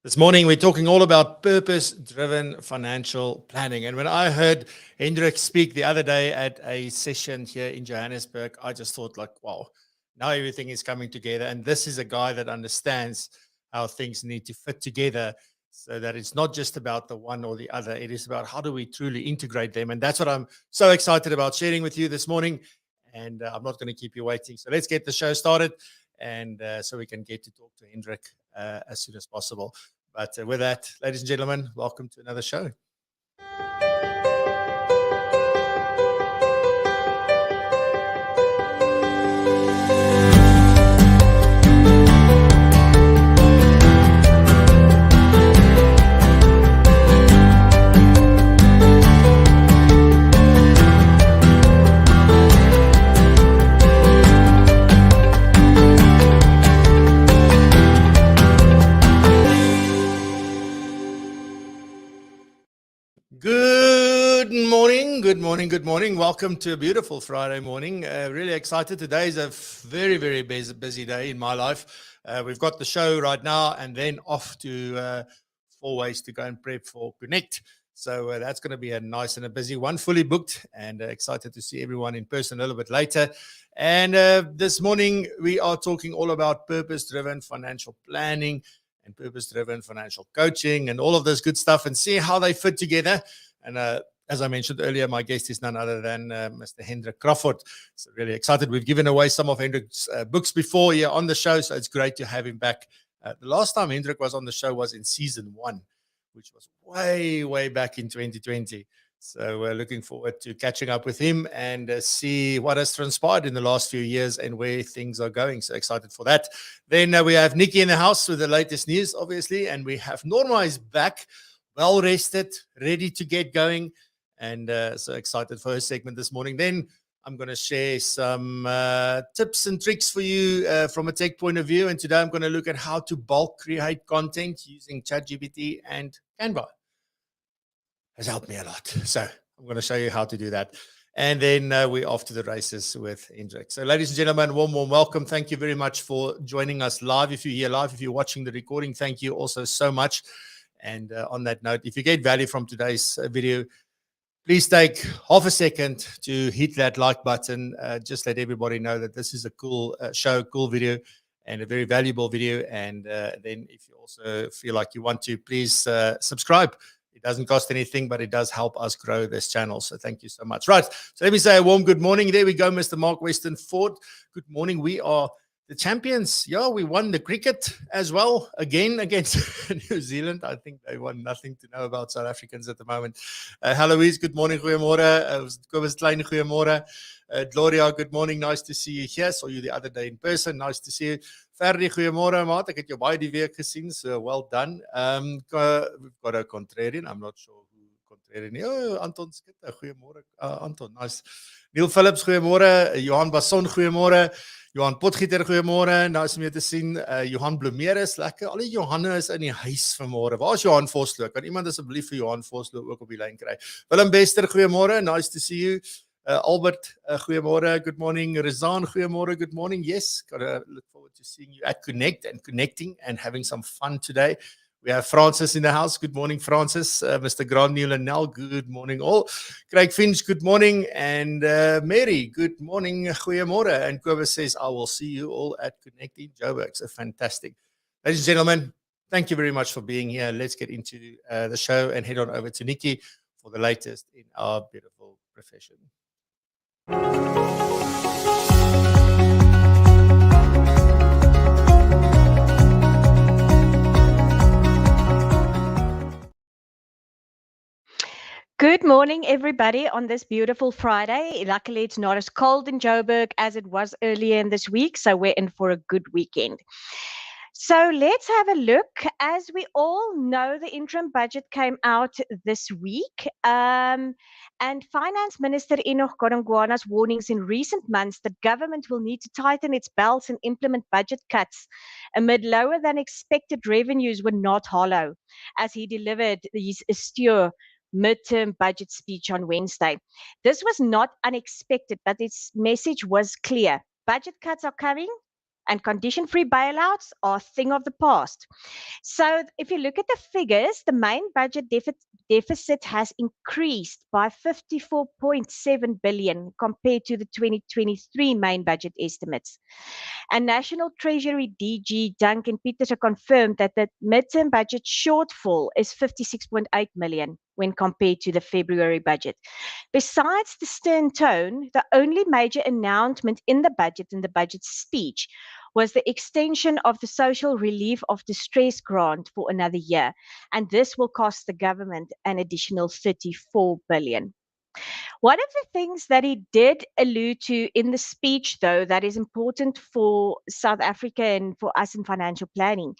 This morning, we're talking all about purpose-driven financial planning. And when I heard Hendrik speak the other day at a session here in Johannesburg, I just thought like, wow, now everything is coming together. And this is a guy that understands how things need to fit together so that it's not just about the one or the other. It is about how do we truly integrate them. And that's what I'm so excited about sharing with you this morning. And I'm not going to keep you waiting. So let's get the show started. And so we can get to talk to Hendrik as soon as possible. But with that, ladies and gentlemen, welcome to another show. Good morning. Welcome to a beautiful Friday morning. Really excited. Today is a very, very busy day in my life. We've got the show right now and then off to 4 ways to go and prep for Connect. So that's going to be a nice and a busy one, fully booked, and excited to see everyone in person a little bit later. And this morning, we are talking all about purpose-driven financial planning and purpose-driven financial coaching and all of this good stuff and see how they fit together. And as I mentioned earlier, my guest is none other than Mr. Hendrik Crafford. So really excited. We've given away some of Hendrik's books before here on the show, so it's great to have him back. The last time Hendrik was on the show was in season 1, which was way back in 2020. So we're looking forward to catching up with him and see what has transpired in the last few years and where things are going. So excited for that. Then we have Nikki in the house with the latest news, obviously, and we have Norma is back, well rested, ready to get going. And so excited for her segment this morning. Then I'm going to share some tips and tricks for you from a tech point of view. And today I'm going to look at how to bulk create content using ChatGPT and Canva. Has helped me a lot. So I'm going to show you how to do that. And then we're off to the races with Hendrik. So ladies and gentlemen, warm welcome. Thank you very much for joining us live. If you're here live, if you're watching the recording, thank you also so much. And on that note, if you get value from today's video, please take half a second to hit that like button. Just let everybody know that this is a cool show, cool video, and a very valuable video. And then if you also feel like you want to, please subscribe. It doesn't cost anything, but it does help us grow this channel. So thank you so much. Right. So let me say a warm good morning. There we go, Mr. Mark Weston Ford. Good morning. We are the champions. Yeah, we won the cricket as well, again against New Zealand. I think they want nothing to know about South Africans at the moment. Heloise, good morning. Goeiemôre. Kobus Klein, goeiemôre. Gloria, good morning. Nice to see you here. Saw you the other day in person. Nice to see you. Ferdi, goeiemôre, maat. Ek het jou baie die week gesien, so well done. We've got a contrarian. I'm not sure who contrarian is. Oh, Anton Skitte, goeiemôre. Anton, nice. Neil Phillips, goeiemôre. Johan Basson, goeiemôre. Johan Potgieter, goeiemôre. Nou is om jou te sien. Johan Blomeres, lekker. Al die Johanne is in die huis vanmôre. Waar is Johan Vosloo? Kan iemand asseblief vir Johan Vosloo ook op die lyn kry? Willem Bester, goeiemôre. Nice to see you. Albert, goeiemôre. Good morning. Rezaan, goeiemôre. Good morning. Yes, gotta look forward to seeing you at Connect and connecting and having some fun today. We have Francis in the house. Good morning, Francis. Mr. Grandneil and Nell, good morning all. Craig Finch, good morning. And Mary, good morning. Goeiemôre. And Kobus says, I will see you all at Connect in Joburg. So fantastic. Ladies and gentlemen, thank you very much for being here. Let's get into the show and head on over to Nikki for the latest in our beautiful profession. Good morning, everybody, on this beautiful Friday. Luckily, it's not as cold in Joburg as it was earlier in this week, so we're in for a good weekend. So let's have a look. As we all know, the interim budget came out this week, and Finance Minister Enoch Godongwana's warnings in recent months that government will need to tighten its belts and implement budget cuts amid lower than expected revenues were not hollow, as he delivered his austere midterm budget speech on Wednesday. This was not unexpected, but its message was clear. Budget cuts are coming, and condition-free bailouts are a thing of the past. So if you look at the figures, the main budget deficit has increased by 54.7 billion compared to the 2023 main budget estimates. And National Treasury DG Duncan Petersen confirmed that the midterm budget shortfall is 56.8 million when compared to the February budget. Besides the stern tone, the only major announcement in the budget speech was the extension of the social relief of distress grant for another year. And this will cost the government an additional 34 billion. One of the things that he did allude to in the speech, though, that is important for South Africa and for us in financial planning,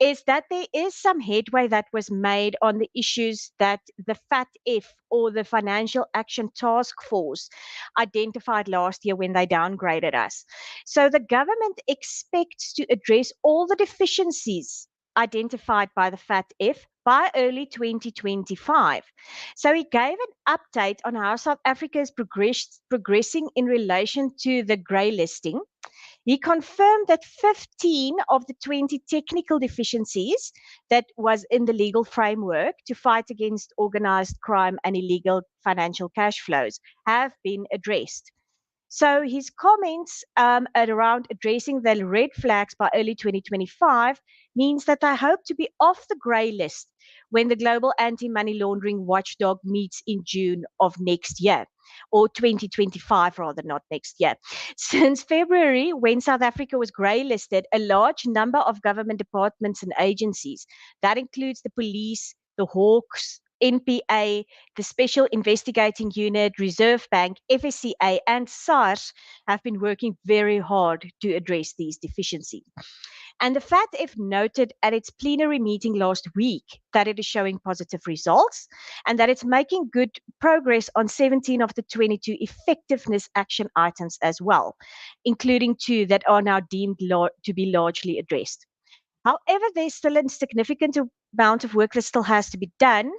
is that there is some headway that was made on the issues that the FATF, or the Financial Action Task Force, identified last year when they downgraded us. So the government expects to address all the deficiencies identified by the FATF by early 2025. So he gave an update on how South Africa is progressing in relation to the grey listing. He confirmed that 15 of the 20 technical deficiencies that was in the legal framework to fight against organized crime and illegal financial cash flows have been addressed. So his comments around addressing the red flags by early 2025 means that I hope to be off the grey list when the Global Anti-Money Laundering Watchdog meets in June of next year, or 2025 rather, not next year. Since February, when South Africa was grey listed, a large number of government departments and agencies, that includes the police, the Hawks, NPA, the Special Investigating Unit, Reserve Bank, FSCA, and SARS have been working very hard to address these deficiencies. And the FATF noted at its plenary meeting last week that it is showing positive results and that it's making good progress on 17 of the 22 effectiveness action items as well, including 2 that are now deemed to be largely addressed. However, there's still a significant amount of work that still has to be done,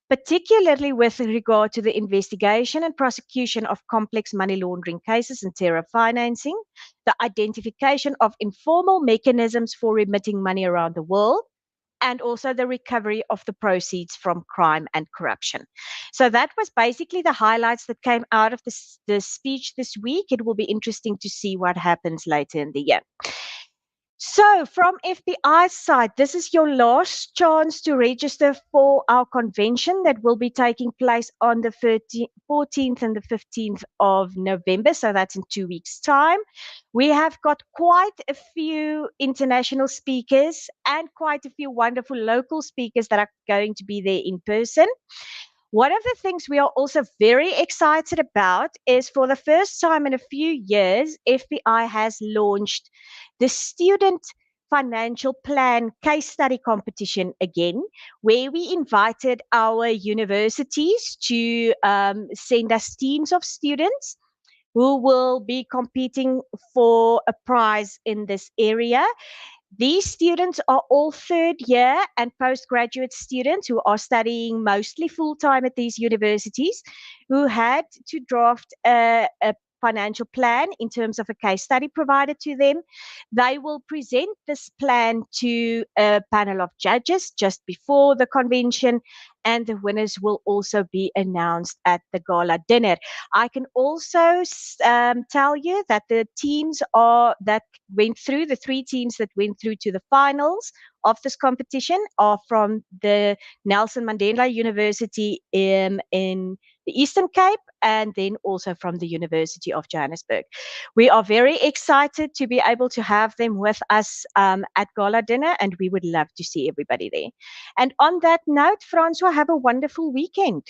particularly with regard to the investigation and prosecution of complex money laundering cases and terror financing, the identification of informal mechanisms for remitting money around the world, and also the recovery of the proceeds from crime and corruption. So that was basically the highlights that came out of the speech this week. It will be interesting to see what happens later in the year. So from FBI's side, this is your last chance to register for our convention that will be taking place on the 14th and the 15th of November. So that's in 2 weeks' time. We have got quite a few international speakers and quite a few wonderful local speakers that are going to be there in person. One of the things we are also very excited about is, for the first time in a few years, FBI has launched the Student Financial Plan Case Study Competition again, where we invited our universities to send us teams of students who will be competing for a prize in this area. These students are all third year and postgraduate students who are studying mostly full-time at these universities, who had to draft a financial plan in terms of a case study provided to them. They will present this plan to a panel of judges just before the convention, and the winners will also be announced at the gala dinner. I can also tell you that the teams that went through, the 3 teams that went through to the finals of this competition, are from the Nelson Mandela University in the Eastern Cape, and then also from the University of Johannesburg. We are very excited to be able to have them with us at gala dinner, and we would love to see everybody there. And on that note, Francois, have a wonderful weekend.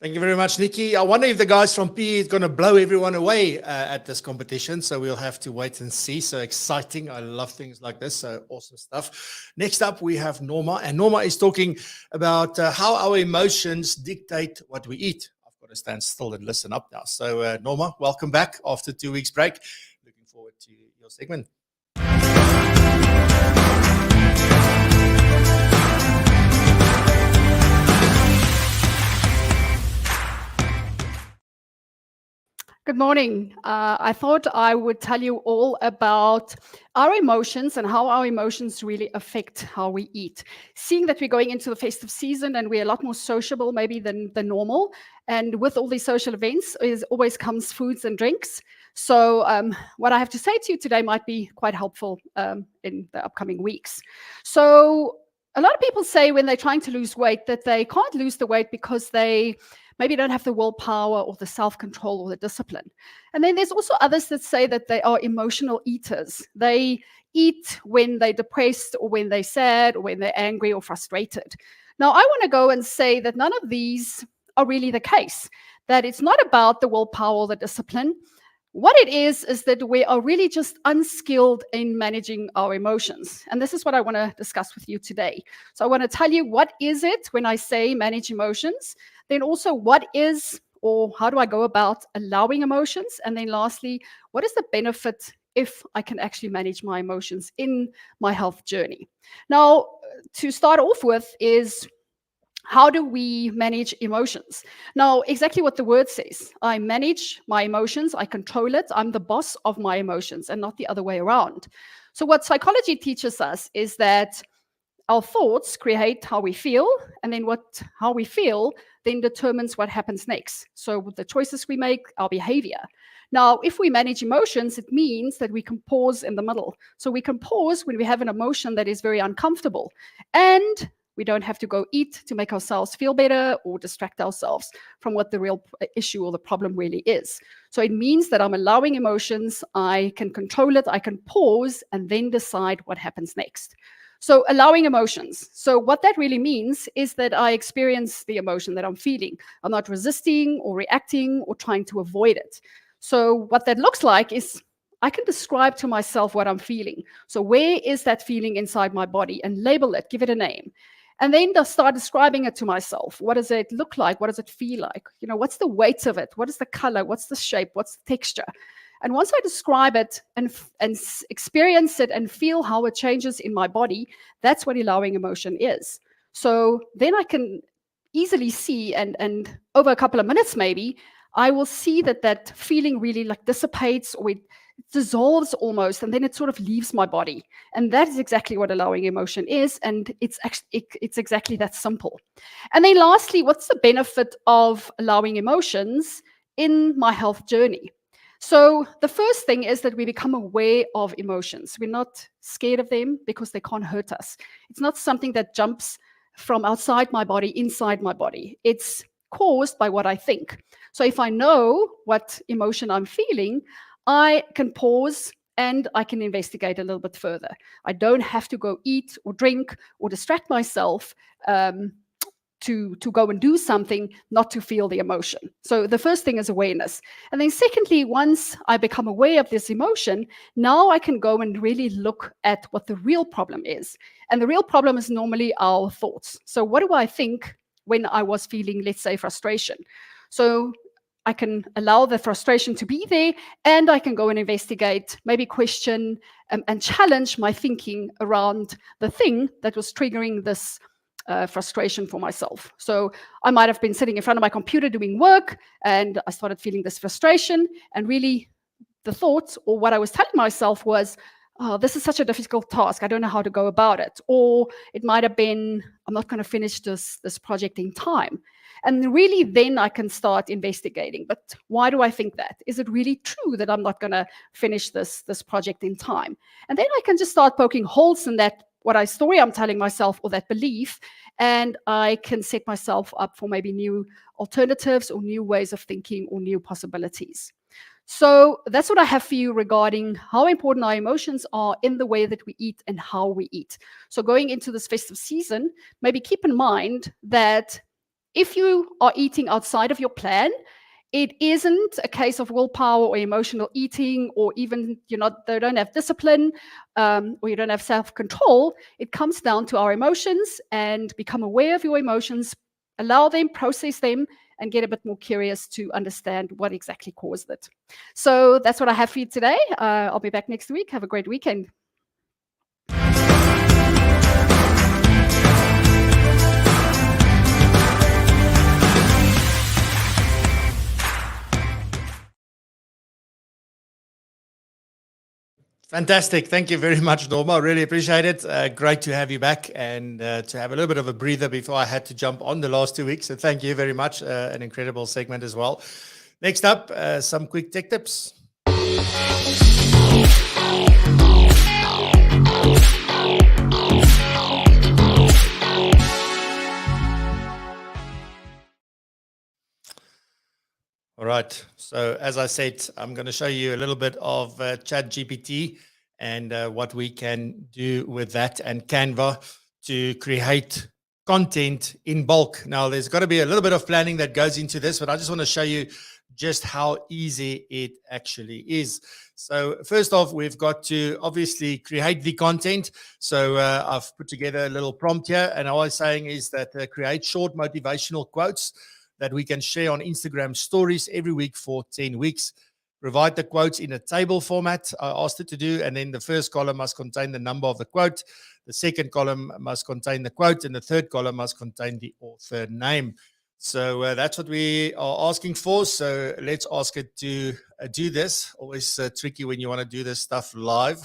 Thank you very much, Nikki. I wonder if the guys from PE is going to blow everyone away at this competition. So we'll have to wait and see. So exciting. I love things like this. So awesome stuff. Next up, we have Norma. And Norma is talking about how our emotions dictate what we eat. I've got to stand still and listen up now. So Norma, welcome back after 2 weeks break. Looking forward to your segment. Good morning. I thought I would tell you all about our emotions and how our emotions really affect how we eat. Seeing that we're going into the festive season and we're a lot more sociable maybe than normal, and with all these social events always comes foods and drinks. So what I have to say to you today might be quite helpful in the upcoming weeks. So a lot of people say when they're trying to lose weight that they can't lose the weight because they maybe don't have the willpower or the self-control or the discipline. And then there's also others that say that they are emotional eaters. They eat when they're depressed or when they're sad or when they're angry or frustrated. Now, I want to go and say that none of these are really the case, that it's not about the willpower or the discipline. What it is that we are really just unskilled in managing our emotions. And this is what I want to discuss with you today. So I want to tell you, what is it when I say manage emotions? Then also, what is, or how do I go about allowing emotions? And then lastly, what is the benefit if I can actually manage my emotions in my health journey? Now, to start off with is, how do we manage emotions? Now, exactly what the word says. I manage my emotions, I control it, I'm the boss of my emotions and not the other way around. So what psychology teaches us is that our thoughts create how we feel, and then how we feel then determines what happens next. So with the choices we make, our behavior. Now, if we manage emotions, it means that we can pause in the middle. So we can pause when we have an emotion that is very uncomfortable. And we don't have to go eat to make ourselves feel better or distract ourselves from what the real issue or the problem really is. So it means that I'm allowing emotions, I can control it, I can pause, and then decide what happens next. So allowing emotions. So what that really means is that I experience the emotion that I'm feeling. I'm not resisting or reacting or trying to avoid it. So what that looks like is I can describe to myself what I'm feeling. So where is that feeling inside my body, and label it, give it a name. And then I'll start describing it to myself. What does it look like? What does it feel like? What's the weight of it? What is the color? What's the shape? What's the texture? And once I describe it and experience it and feel how it changes in my body, that's what allowing emotion is. So then I can easily see, and over a couple of minutes maybe, I will see that feeling really like dissipates, or it dissolves almost, and then it sort of leaves my body. And that is exactly what allowing emotion is, and it's exactly that simple. And then lastly, what's the benefit of allowing emotions in my health journey? So the first thing is that we become aware of emotions. We're not scared of them because they can't hurt us. It's not something that jumps from outside my body inside my body. It's caused by what I think. So if I know what emotion I'm feeling, I can pause and I can investigate a little bit further. I don't have to go eat or drink or distract myself to go and do something, not to feel the emotion. So the first thing is awareness. And then secondly, once I become aware of this emotion, now I can go and really look at what the real problem is. And the real problem is normally our thoughts. So what do I think when I was feeling, let's say, frustration? So I can allow the frustration to be there, and I can go and investigate, maybe question and challenge my thinking around the thing that was triggering this frustration for myself. So I might have been sitting in front of my computer doing work, and I started feeling this frustration, and really the thought or what I was telling myself was, oh, this is such a difficult task. I don't know how to go about it. Or it might have been, I'm not going to finish this project in time. And really then I can start investigating. But why do I think that? Is it really true that I'm not going to finish this project in time? And then I can just start poking holes in that, story I'm telling myself, or that belief, and I can set myself up for maybe new alternatives or new ways of thinking or new possibilities. So that's what I have for you regarding how important our emotions are in the way that we eat and how we eat. So going into this festive season, maybe keep in mind that if you are eating outside of your plan, it isn't a case of willpower or emotional eating, or even they don't have discipline, or you don't have self-control. It comes down to our emotions, and become aware of your emotions, allow them, process them, and get a bit more curious to understand what exactly caused it. So that's what I have for you today. I'll be back next week. Have a great weekend. Fantastic. Thank you very much, Norma. I really appreciate it. Great to have you back and to have a little bit of a breather before I had to jump on the last 2 weeks. So thank you very much. An incredible segment as well. Next up, some quick tech tips. All right. So as I said, I'm going to show you a little bit of ChatGPT and what we can do with that and Canva to create content in bulk. Now, there's got to be a little bit of planning that goes into this, but I just want to show you just how easy it actually is. So first off, we've got to obviously create the content. So I've put together a little prompt here, and all I'm saying is that create short motivational quotes that we can share on Instagram stories every week for 10 weeks. Provide the quotes in a table format, I asked it to do, and then the first column must contain the number of the quote, the second column must contain the quote, and the third column must contain the author name. So that's what we are asking for. So let's ask it to do this. Always tricky when you want to do this stuff live.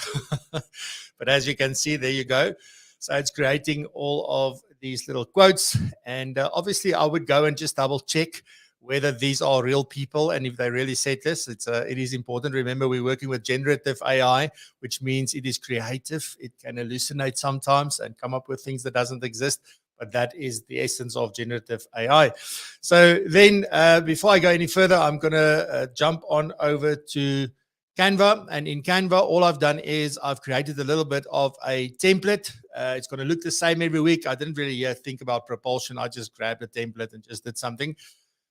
But as you can see, there you go. So it's creating all of these little quotes. And obviously, I would go and just double check whether these are real people and if they really said this. It is important. Remember, we're working with generative AI, which means it is creative. It can hallucinate sometimes and come up with things that doesn't exist. But that is the essence of generative AI. So then before I go any further, I'm going to jump on over to Canva. And in Canva, all I've done is I've created a little bit of a template. It's going to look the same every week. I didn't really think about PROpulsion. I just grabbed a template and just did something.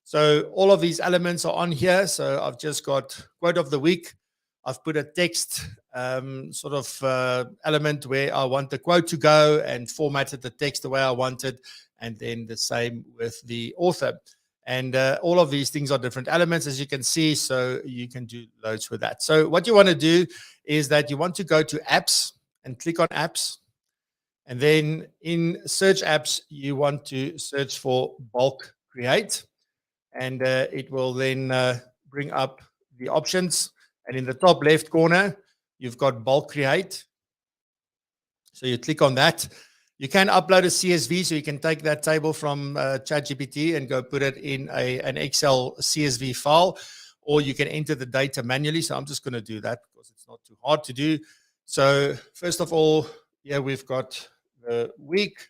So all of these elements are on here. So I've just got quote of the week. I've put a text element where I want the quote to go and formatted the text the way I wanted. And then the same with the author. And all of these things are different elements, as you can see. So you can do loads with that. So what you want to do is that you want to go to apps and click on apps. And then in search apps, you want to search for bulk create. And it will then bring up the options. And in the top left corner, you've got bulk create. So you click on that. You can upload a CSV, so you can take that table from ChatGPT and go put it in an Excel CSV file, or you can enter the data manually. So I'm just going to do that because it's not too hard to do. So first of all, yeah, we've got the week.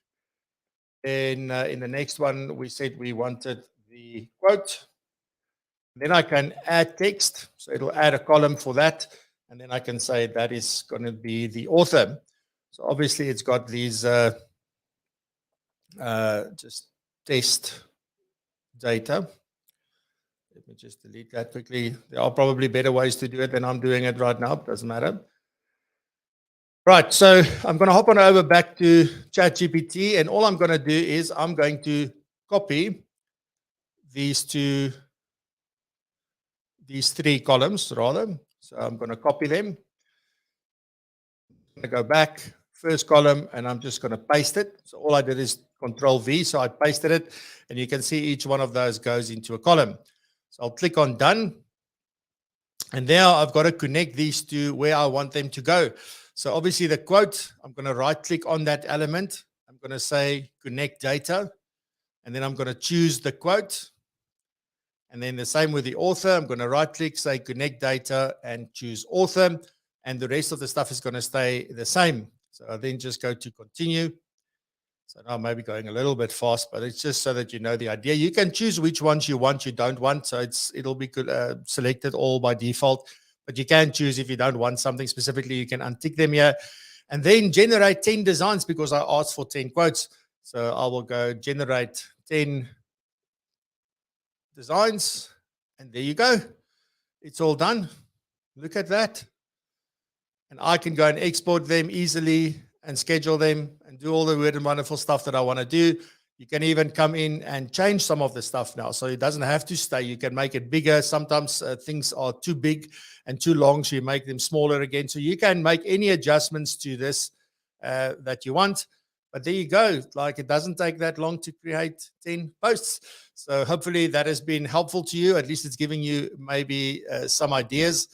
Then in the next one, we said we wanted the quote. Then I can add text. So it'll add a column for that. And then I can say that is going to be the author. So obviously it's got these just test data. Let me just delete that quickly. There are probably better ways to do it than I'm doing it right now. It doesn't matter. Right, so I'm going to hop on over back to ChatGPT, and all I'm going to do is I'm going to copy these three columns rather. So I'm going to copy them. I'm going to go back, first column, and I'm just going to paste it. So all I did is Control V, so I pasted it, and you can see each one of those goes into a column. So I'll click on Done, and now I've got to connect these to where I want them to go. So obviously the quote, I'm going to right-click on that element. I'm going to say Connect Data, and then I'm going to choose the quote. And then the same with the author. I'm going to right-click, say Connect Data, and choose Author. And the rest of the stuff is going to stay the same. So I then just go to Continue. So now I'm maybe going a little bit fast, but it's just so that you know the idea. You can choose which ones you want, you don't want. So it'll be selected all by default. But you can choose if you don't want something specifically, you can untick them here. And then generate 10 designs because I asked for 10 quotes. So I will go generate 10 designs. And there you go. It's all done. Look at that. And I can go and export them easily and schedule them and do all the weird and wonderful stuff that I want to do. You can even come in and change some of the stuff now. So it doesn't have to stay. You can make it bigger. Sometimes things are too big and too long, so you make them smaller again. So you can make any adjustments to this that you want. But there you go. Like, it doesn't take that long to create 10 posts. So hopefully that has been helpful to you. At least it's giving you maybe some ideas.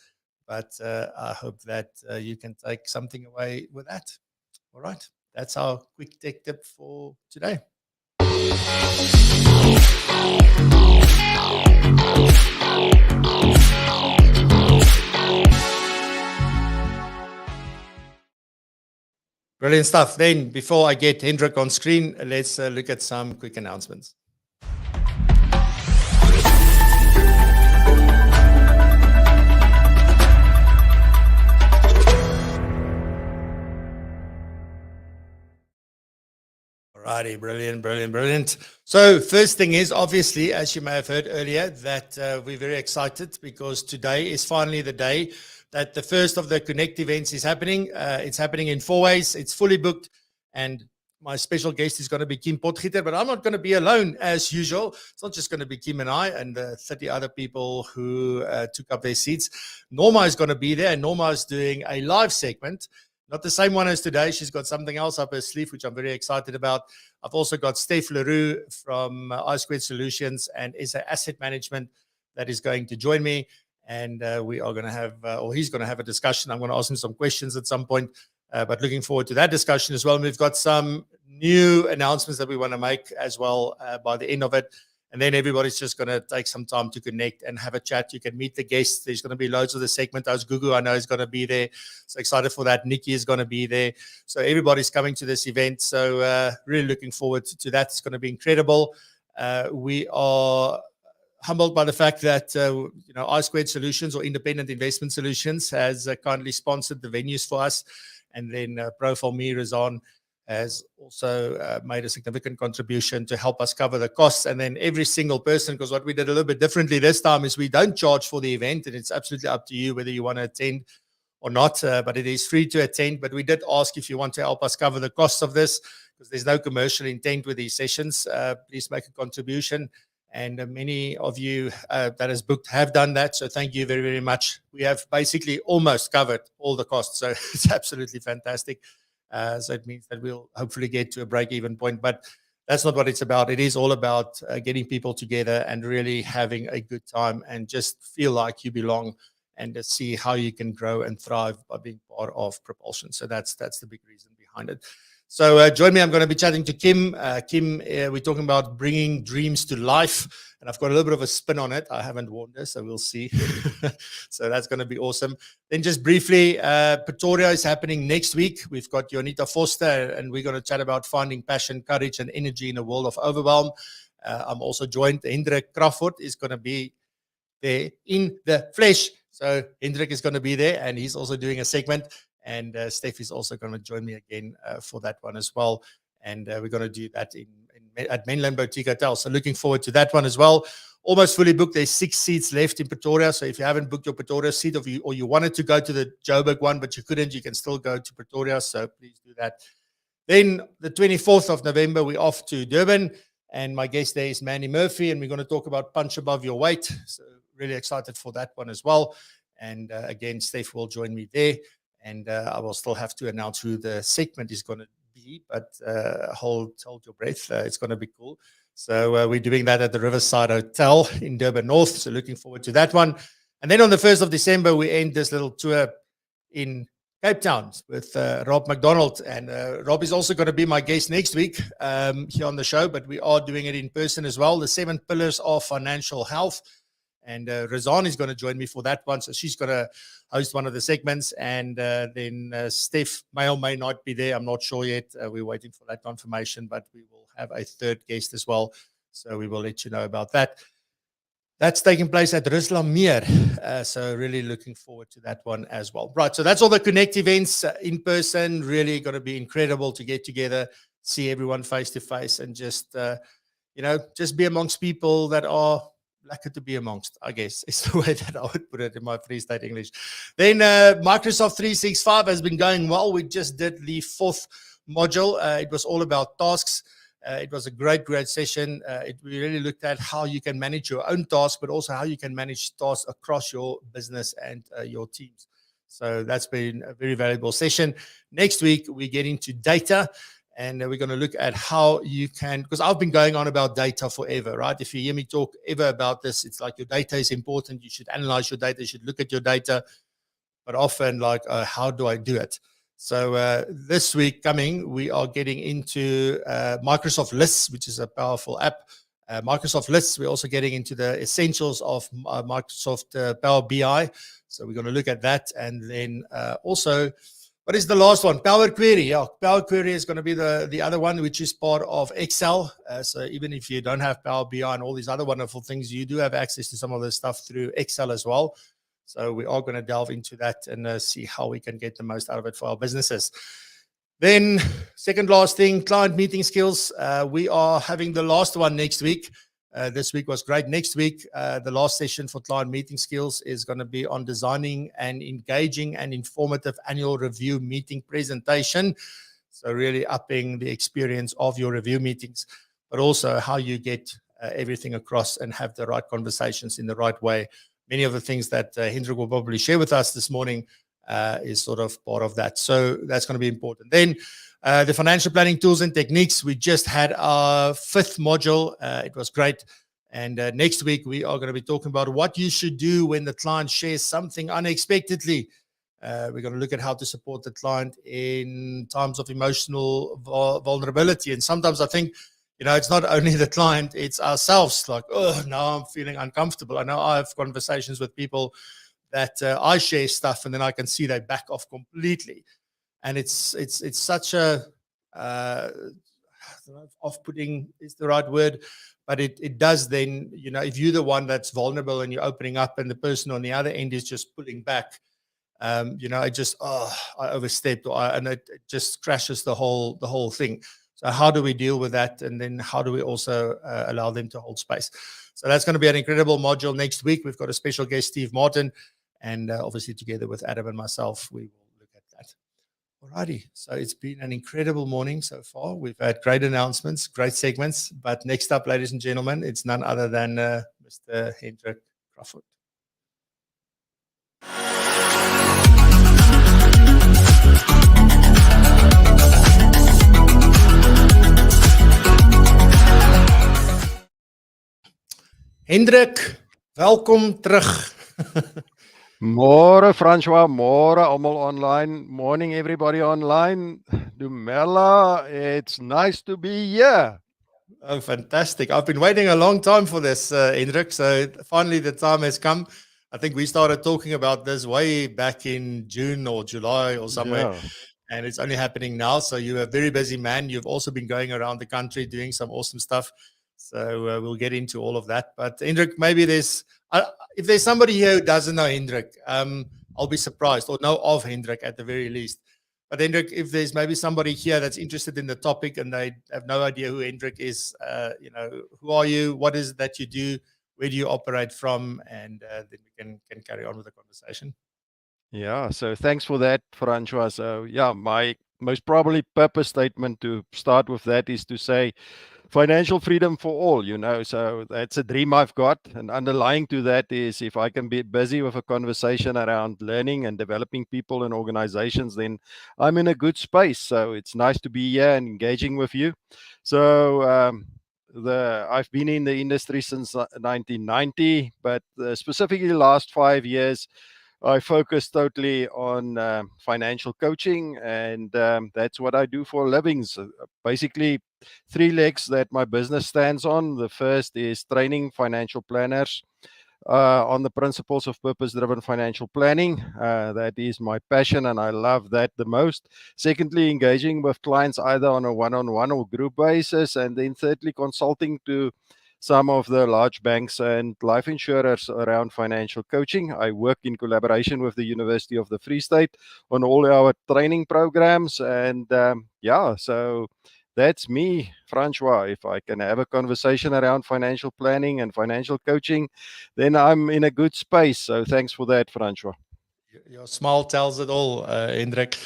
but I hope that you can take something away with that. All right. That's our quick tech tip for today. Brilliant stuff. Then, before I get Hendrik on screen, let's look at some quick announcements. Alrighty, brilliant. So first thing is, obviously, as you may have heard earlier, that we're very excited because today is finally the day that the first of the Connect events is happening. It's happening in 4 ways. It's fully booked, and my special guest is going to be Kim Potgieter, but I'm not going to be alone as usual. It's not just going to be Kim and I and 30 other people who took up their seats. Norma is going to be there, and Norma is doing a live segment. Not the same one as today. She's got something else up her sleeve, which I'm very excited about. I've also got Steph Leroux from I2 Solutions and SA Asset Management that is going to join me. And we are going to have, or he's going to have a discussion. I'm going to ask him some questions at some point, but looking forward to that discussion as well. And we've got some new announcements that we want to make as well by the end of it. And then everybody's just going to take some time to connect and have a chat. You can meet the guests. There's going to be loads of the segment. Gugu, I know, is going to be there. So excited for that. Nikki is going to be there. So everybody's coming to this event. So really looking forward to that. It's going to be incredible. We are humbled by the fact that I2 Solutions, or Independent Investment Solutions, has kindly sponsored the venues for us. And then Profile Me Razan has also made a significant contribution to help us cover the costs. And then every single person, because what we did a little bit differently this time is we don't charge for the event, and it's absolutely up to you whether you want to attend or not, but it is free to attend. But we did ask if you want to help us cover the costs of this, because there's no commercial intent with these sessions. Please make a contribution. And many of you that has booked have done that. So thank you very, very much. We have basically almost covered all the costs. So it's absolutely fantastic. So it means that we'll hopefully get to a break-even point. But that's not what it's about. It is all about getting people together and really having a good time and just feel like you belong and to see how you can grow and thrive by being part of PROpulsion. So that's the big reason behind it. So join me. I'm going to be chatting to Kim. Kim, we're talking about bringing dreams to life. And I've got a little bit of a spin on it. I haven't warned her, so we'll see. So that's going to be awesome. Then just briefly, Pretoria is happening next week. We've got Jonita Foster, and we're going to chat about finding passion, courage, and energy in a world of overwhelm. I'm also joined. Hendrik Crafford is going to be there in the flesh. So Hendrik is going to be there, and he's also doing a segment. And Steph is also going to join me again for that one as well. And we're going to do that at Mainland Boutique Hotel. So looking forward to that one as well. Almost fully booked. There's 6 seats left in Pretoria. So if you haven't booked your Pretoria seat, or you wanted to go to the Joburg one, but you couldn't, you can still go to Pretoria. So please do that. Then the 24th of November, we're off to Durban. And my guest there is Manny Murphy. And we're going to talk about punch above your weight. So really excited for that one as well. And again, Steph will join me there. And I will still have to announce who the segment is going to be, but hold your breath. It's going to be cool. So we're doing that at the Riverside Hotel in Durban North. So looking forward to that one. And then on the 1st of December, we end this little tour in Cape Town with Rob McDonald. And Rob is also going to be my guest next week here on the show, but we are doing it in person as well. The 7 pillars of financial health. And Razan is going to join me for that one. So she's going to host one of the segments. And then Steph may or may not be there. I'm not sure yet. We're waiting for that confirmation, but we will have a 3rd guest as well. So we will let you know about that. That's taking place at Ruslanmeer. So really looking forward to that one as well. Right. So that's all the Connect events in person. Really going to be incredible to get together, see everyone face to face, and just, just be amongst people that are lucky to be amongst, I guess, is the way that I would put it in my Free State English. Then Microsoft 365 has been going well. We just did the 4th module. It was all about tasks. It was a great session. We really looked at how you can manage your own tasks, but also how you can manage tasks across your business and your teams. So that's been a very valuable session. Next week, we get into data. And we're going to look at how you can, because I've been going on about data forever, right? If you hear me talk ever about this, it's like your data is important. You should analyze your data. You should look at your data. but often like, how do I do it? So this week coming, we are getting into Microsoft Lists, which is a powerful app. Microsoft Lists, we're also getting into the essentials of Microsoft Power BI. So we're going to look at that. And then also, what is the last one? Power Query. Yeah, Power Query is going to be the other one, which is part of Excel. So even if you don't have Power BI and all these other wonderful things, you do have access to some of this stuff through Excel as well. So we are going to delve into that and see how we can get the most out of it for our businesses. Then second last thing, client meeting skills. We are having the last one next week. This week was great. Next week, the last session for client meeting skills is going to be on designing an engaging and informative annual review meeting presentation. So really upping the experience of your review meetings, but also how you get everything across and have the right conversations in the right way. Many of the things that Hendrik will probably share with us this morning is sort of part of that. So that's going to be important. Then the financial planning tools and techniques. We just had our 5th module. It was great. And next week, we are going to be talking about what you should do when the client shares something unexpectedly. We're going to look at how to support the client in times of emotional vulnerability. And sometimes I think, it's not only the client, it's ourselves. Like, oh, now I'm feeling uncomfortable. I know I have conversations with people that I share stuff and then I can see they back off completely. And it's such a off-putting is the right word, but it does then, if you're the one that's vulnerable and you're opening up and the person on the other end is just pulling back, I overstepped and it just crashes the whole thing. So how do we deal with that? And then how do we also allow them to hold space? So that's going to be an incredible module next week. We've got a special guest, Steve Martin, and obviously together with Adam and myself, we will look at that. Alrighty, so it's been an incredible morning so far. We've had great announcements, great segments, but next up, ladies and gentlemen, it's none other than Mr. Hendrik Crafford. Hendrik, welkom terug. Môre Francois, môre almal online. Morning everybody online. Dumela, it's nice to be here. Oh, fantastic. I've been waiting a long time for this, Hendrik. So finally the time has come. I think we started talking about this way back in June or July or somewhere. Yeah. And it's only happening now. So you're a very busy man. You've also been going around the country doing some awesome stuff. So we'll get into all of that. But Hendrik, maybe if there's somebody here who doesn't know Hendrik, I'll be surprised, or know of Hendrik at the very least. But Hendrik, if there's maybe somebody here that's interested in the topic and they have no idea who Hendrik is, who are you? What is it that you do? Where do you operate from? And then we can carry on with the conversation. Yeah, so thanks for that, Francois. So yeah, my most probably purpose statement to start with that is to say, financial freedom for all, so that's a dream I've got. And underlying to that is if I can be busy with a conversation around learning and developing people and organizations, then I'm in a good space. So it's nice to be here and engaging with you. So I've been in the industry since 1990, but specifically the last 5 years, I focus totally on financial coaching, and that's what I do for a living. So basically, 3 legs that my business stands on. The first is training financial planners on the principles of purpose-driven financial planning. That is my passion, and I love that the most. Secondly, engaging with clients either on a one-on-one or group basis, and then thirdly, consulting to some of the large banks and life insurers around financial coaching. I work in collaboration with the University of the Free State on all our training programs. And so that's me, Francois. If I can have a conversation around financial planning and financial coaching, then I'm in a good space. So thanks for that, Francois. Your smile tells it all, Hendrik.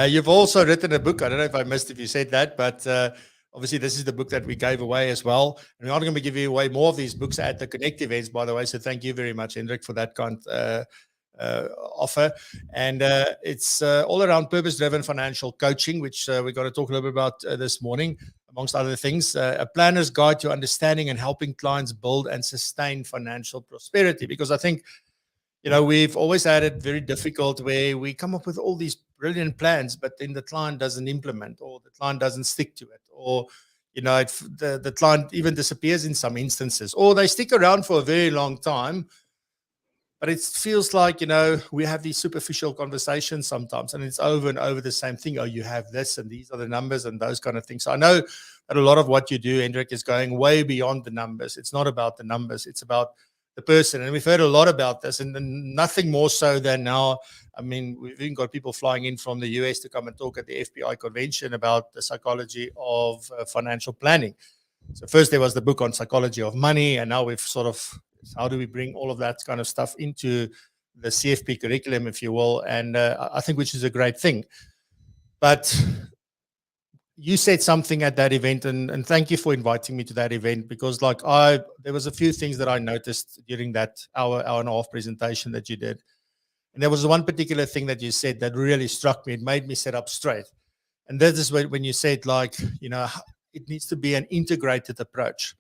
You've also written a book. I don't know if I missed if you said that, but obviously, this is the book that we gave away as well. And we are going to be giving away more of these books at the Connect events, by the way. So thank you very much, Hendrik, for that kind offer. And it's all around purpose-driven financial coaching, which we're going to talk a little bit about this morning, amongst other things. A planner's guide to understanding and helping clients build and sustain financial prosperity. Because I think, we've always had it very difficult where we come up with all these brilliant plans, but then the client doesn't implement, or the client doesn't stick to it, or the client even disappears in some instances, or they stick around for a very long time. But it feels like, we have these superficial conversations sometimes, and it's over and over the same thing. Oh, you have this, and these are the numbers, and those kind of things. So I know that a lot of what you do, Hendrik, is going way beyond the numbers. It's not about the numbers. It's about the person. And we've heard a lot about this, and nothing more so than now. I mean, we've even got people flying in from the US to come and talk at the FBI convention about the psychology of financial planning. So first there was the book on psychology of money, and now we've sort of, how do we bring all of that kind of stuff into the CFP curriculum, if you will, and I think which is a great thing. But you said something at that event, and thank you for inviting me to that event, because there was a few things that I noticed during that hour and a half presentation that you did. And there was one particular thing that you said that really struck me. It made me sit up straight. And that is when you said, it needs to be an integrated approach.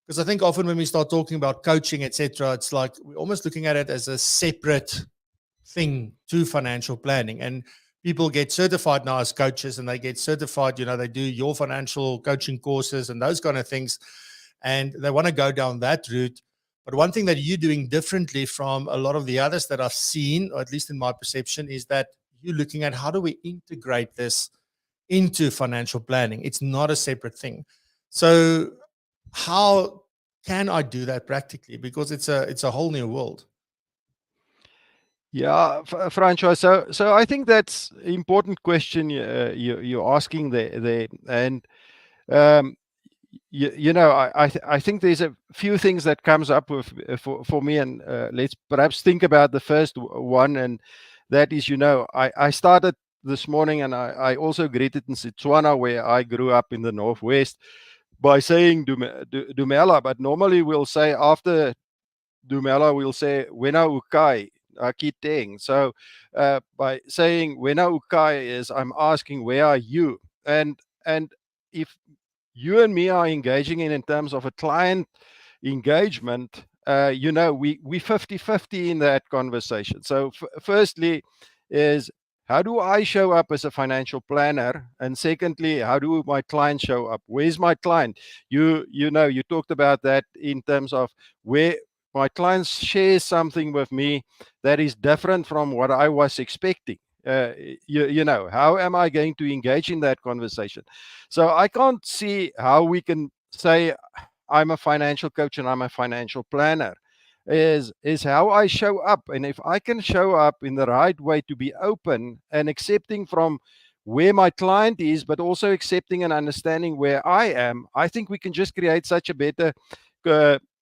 Because I think often when we start talking about coaching, etc., it's like we're almost looking at it as a separate thing to financial planning. And people get certified now as coaches, and they get certified, they do your financial coaching courses and those kind of things. And they want to go down that route. But one thing that you're doing differently from a lot of the others that I've seen, or at least in my perception, is that you're looking at how do we integrate this into financial planning. It's not a separate thing. So how can I do that practically? Because it's a whole new world. Yeah, Francois. So I think that's an important question you're asking there. And I think there's a few things that comes up with for me, and let's perhaps think about the first one, and that is, I started this morning, and I also greeted in Setswana, where I grew up in the Northwest, by saying Dumela, but normally we'll say after Dumela, we'll say Wena ukai akiteng. So by saying Wena ukai is I'm asking, where are you? And if you and me are engaging in terms of a client engagement, we 50-50 in that conversation. So firstly is, how do I show up as a financial planner? And secondly, how do my client show up? Where's my client? You talked about that in terms of where my clients share something with me that is different from what I was expecting. How am I going to engage in that conversation? So I can't see how we can say I'm a financial coach and I'm a financial planner. Is how I show up. And if I can show up in the right way, to be open and accepting from where my client is, but also accepting and understanding where I am, I think we can just create such a better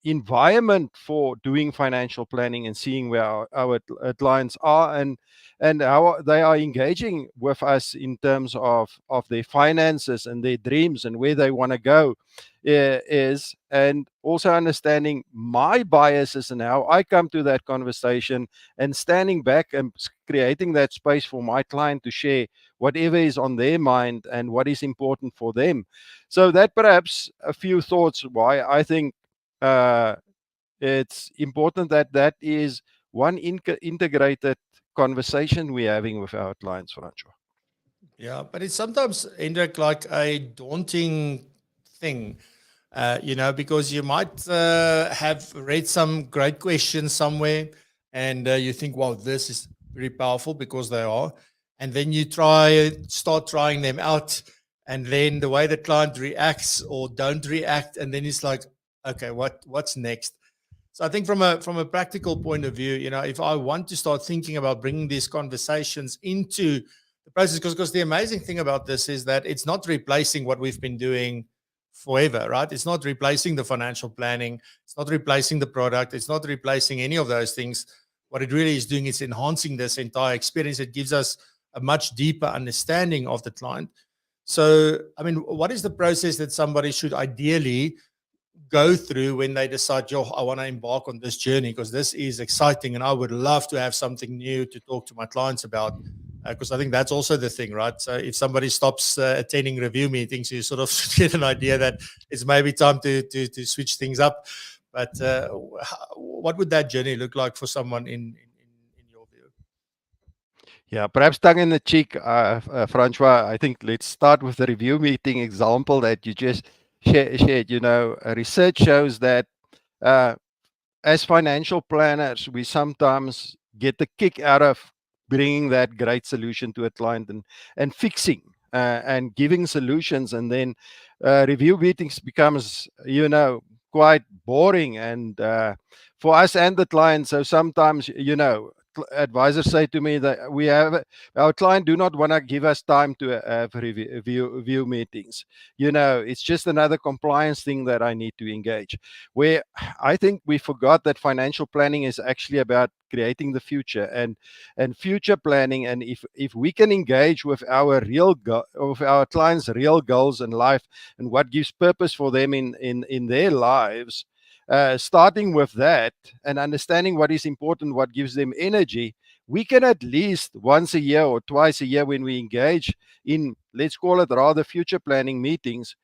environment for doing financial planning and seeing where our clients are and how they are engaging with us in terms of their finances and their dreams and where they want to go is, and also understanding my biases and how I come to that conversation, and standing back and creating that space for my client to share whatever is on their mind and what is important for them. So that perhaps a few thoughts why I think it's important that is one integrated conversation we're having with our clients, Francois. Yeah, but it's sometimes, Hendrik, like a daunting thing, because you might have read some great questions somewhere, and you think, wow, this is very powerful, because they are. And then you start trying them out, and then the way the client reacts or don't react, and then it's like, okay, what's next? So I think from a practical point of view, if I want to start thinking about bringing these conversations into the process, because the amazing thing about this is that it's not replacing what we've been doing forever, right? It's not replacing the financial planning. It's not replacing the product. It's not replacing any of those things. What it really is doing is enhancing this entire experience. It gives us a much deeper understanding of the client. So, I mean, what is the process that somebody should ideally go through when they decide, I want to embark on this journey, because this is exciting and I would love to have something new to talk to my clients about, because I think that's also the thing, right? So if somebody stops attending review meetings, you sort of get an idea that it's maybe time to switch things up. But what would that journey look like for someone in Yeah, perhaps tongue in the cheek, Francois. I think let's start with the review meeting example that you just shared. Research shows that uh, as financial planners, we sometimes get a kick out of bringing that great solution to a client and fixing and giving solutions, and then review meetings becomes quite boring and for us and the client. So sometimes advisors say to me that our client do not want to give us time to have review meetings. It's just another compliance thing that I need to engage, where I think we forgot that financial planning is actually about creating the future and future planning. And if we can engage with our with our clients' real goals in life and what gives purpose for them in their lives, starting with that and understanding what is important, what gives them energy, we can at least once a year or twice a year, when we engage in, let's call it rather, future planning meetings,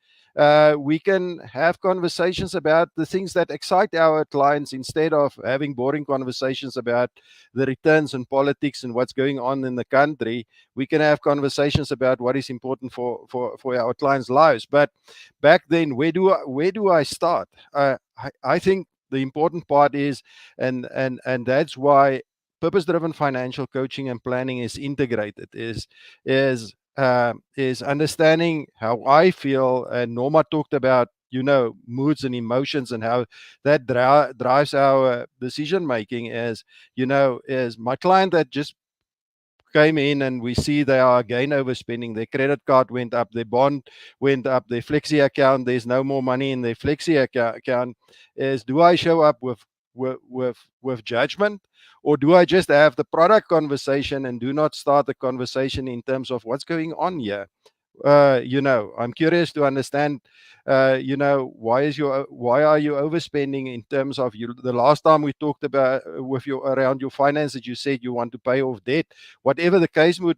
we can have conversations about the things that excite our clients instead of having boring conversations about the returns and politics and what's going on in the country. We can have conversations about what is important for our clients' lives. But back then, where do I start? I think the important part is, and that's why purpose-driven financial coaching and planning is integrated, is understanding how I feel. And Norma talked about moods and emotions and how that drives our decision making. Is my client that just came in and we see they are again overspending. Their credit card went up, their bond went up, their flexi account, there's no more money in their flexi account. Is, do I show up with judgment, or do I just have the product conversation and do not start the conversation in terms of what's going on here? I'm curious to understand, why are you overspending in terms of the last time we talked about around your finances, you said you want to pay off debt, whatever the case would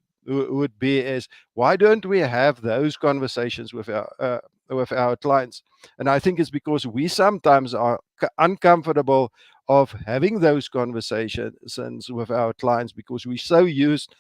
be. Is, why don't we have those conversations with our clients? And I think it's because we sometimes are uncomfortable of having those conversations with our clients because we're so used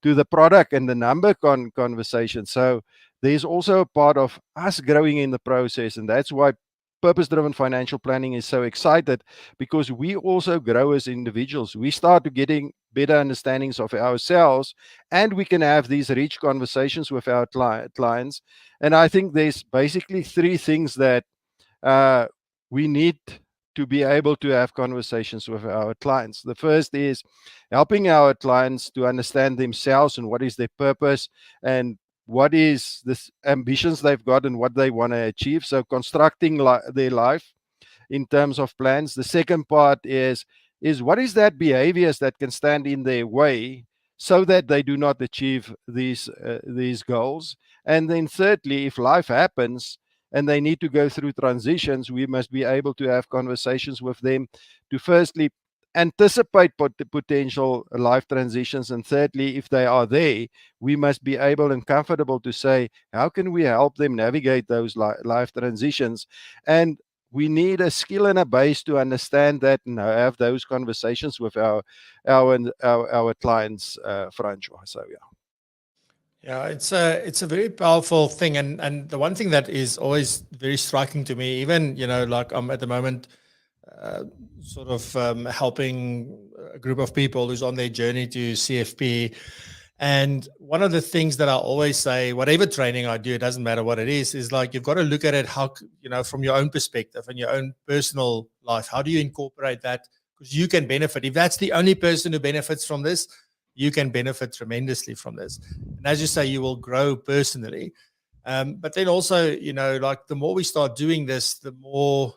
to the product and the number conversation. So there's also a part of us growing in the process, and that's why purpose-driven financial planning is so excited, because we also grow as individuals. We start to getting better understandings of ourselves, and we can have these rich conversations with our clients. And I think there's basically three things that we need to be able to have conversations with our clients. The first is helping our clients to understand themselves and what is their purpose and what is the ambitions they've got and what they want to achieve. So constructing their life in terms of plans. The second part is what is that behaviors that can stand in their way so that they do not achieve these goals. And then thirdly, if life happens and they need to go through transitions, we must be able to have conversations with them to firstly anticipate potential life transitions, and thirdly, if they are there, we must be able and comfortable to say, how can we help them navigate those life transitions? And we need a skill and a base to understand that and have those conversations with our clients, Francois. So yeah. Yeah, it's a very powerful thing, and the one thing that is always very striking to me, even like I'm at the moment sort of helping a group of people who's on their journey to CFP, and one of the things that I always say, whatever training I do, it doesn't matter what it is like you've got to look at it how from your own perspective and your own personal life. How do you incorporate that? Because you can benefit. If that's the only person who benefits from this, you can benefit tremendously from this. And as you say, you will grow personally. But then also, like the more we start doing this, the more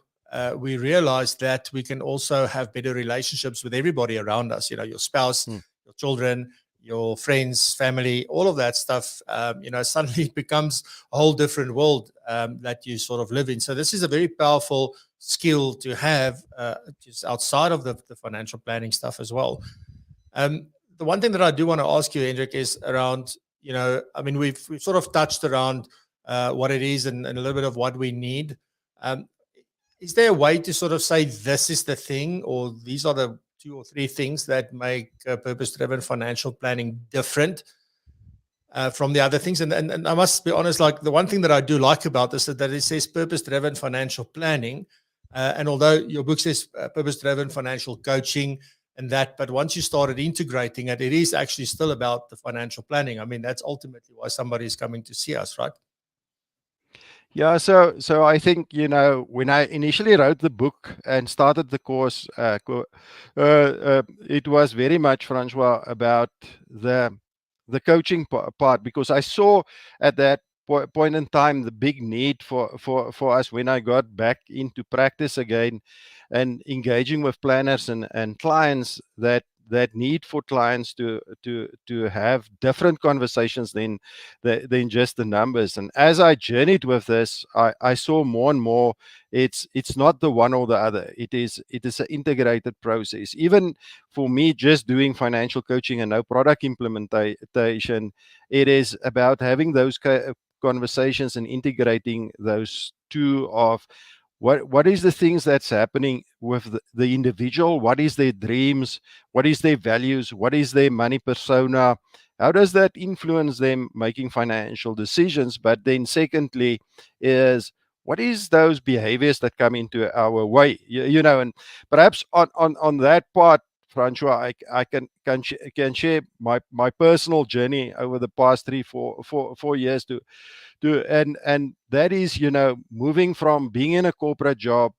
we realize that we can also have better relationships with everybody around us, your spouse, your children, your friends, family, all of that stuff. Suddenly it becomes a whole different world that you sort of live in. So this is a very powerful skill to have just outside of the financial planning stuff as well. The one thing that I do want to ask you, Hendrik, is around, we've sort of touched around what it is and a little bit of what we need. Is there a way to sort of say this is the thing, or these are the 2 or 3 things that make purpose-driven financial planning different from the other things. And I must be honest, like the one thing that I do like about this is that it says purpose-driven financial planning. And although your book says purpose-driven financial coaching and that, but once you started integrating it, it is actually still about the financial planning. I mean, that's ultimately why somebody is coming to see us, right? Yeah, so I think, you know, when I initially wrote the book and started the course, it was very much, Francois, about the coaching part, because I saw at that point in time the big need for us when I got back into practice again and engaging with planners and clients, that need for clients to have different conversations than just the numbers. And as I journeyed with this, I saw more and more it's not the one or the other. It is an integrated process. Even for me, just doing financial coaching and no product implementation, it is about having those conversations and integrating those two of what is the things that's happening with the individual, what is their dreams, what is their values, what is their money persona, how does that influence them making financial decisions. But then secondly is what is those behaviors that come into our way, you know. And perhaps on that part, Francois, I can share my personal journey over the past 4 years to and that is, you know, moving from being in a corporate job,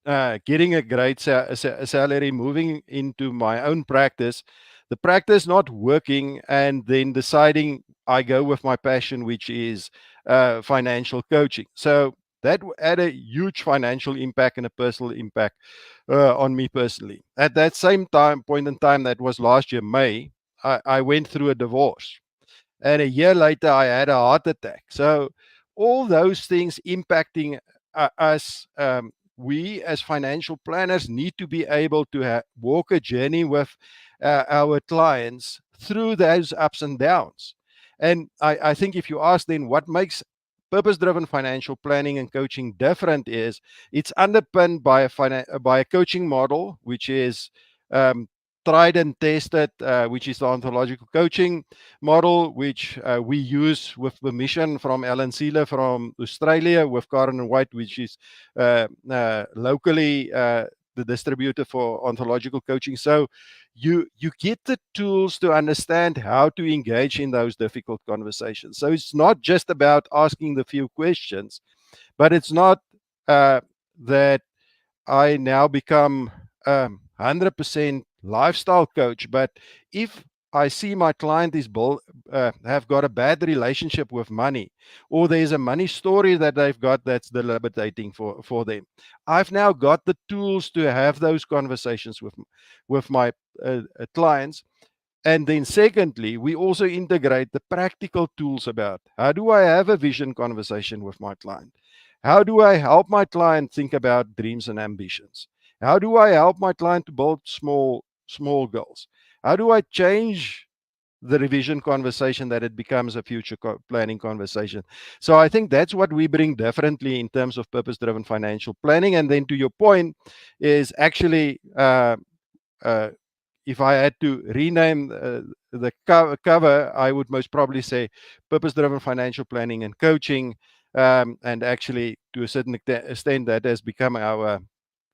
getting a great salary, moving into my own practice, the practice not working, and then deciding I go with my passion, which is financial coaching. So that had a huge financial impact and a personal impact on me personally. At that same point in time, that was last year, May, I went through a divorce. And a year later, I had a heart attack. So all those things impacting us, we as financial planners need to be able to walk a journey with our clients through those ups and downs. And I think if you ask then what makes purpose-driven financial planning and coaching different, is it's underpinned by a coaching model, which is tried and tested, which is the ontological coaching model, which we use with permission from Alan Seeler from Australia, with Karen White, which is locally the distributor for ontological coaching. So you get the tools to understand how to engage in those difficult conversations. So it's not just about asking the few questions, but it's not that I now become 100% lifestyle coach. But if I see my client is have got a bad relationship with money, or there's a money story that they've got that's debilitating for them, I've now got the tools to have those conversations with my clients. And then secondly, we also integrate the practical tools about how do I have a vision conversation with my client? How do I help my client think about dreams and ambitions? How do I help my client to build small goals? How do I change the revision conversation that it becomes a future planning conversation? So I think that's what we bring differently in terms of purpose-driven financial planning. And then to your point is actually, if I had to rename the cover, I would most probably say purpose-driven financial planning and coaching. And actually, to a certain extent, that has become our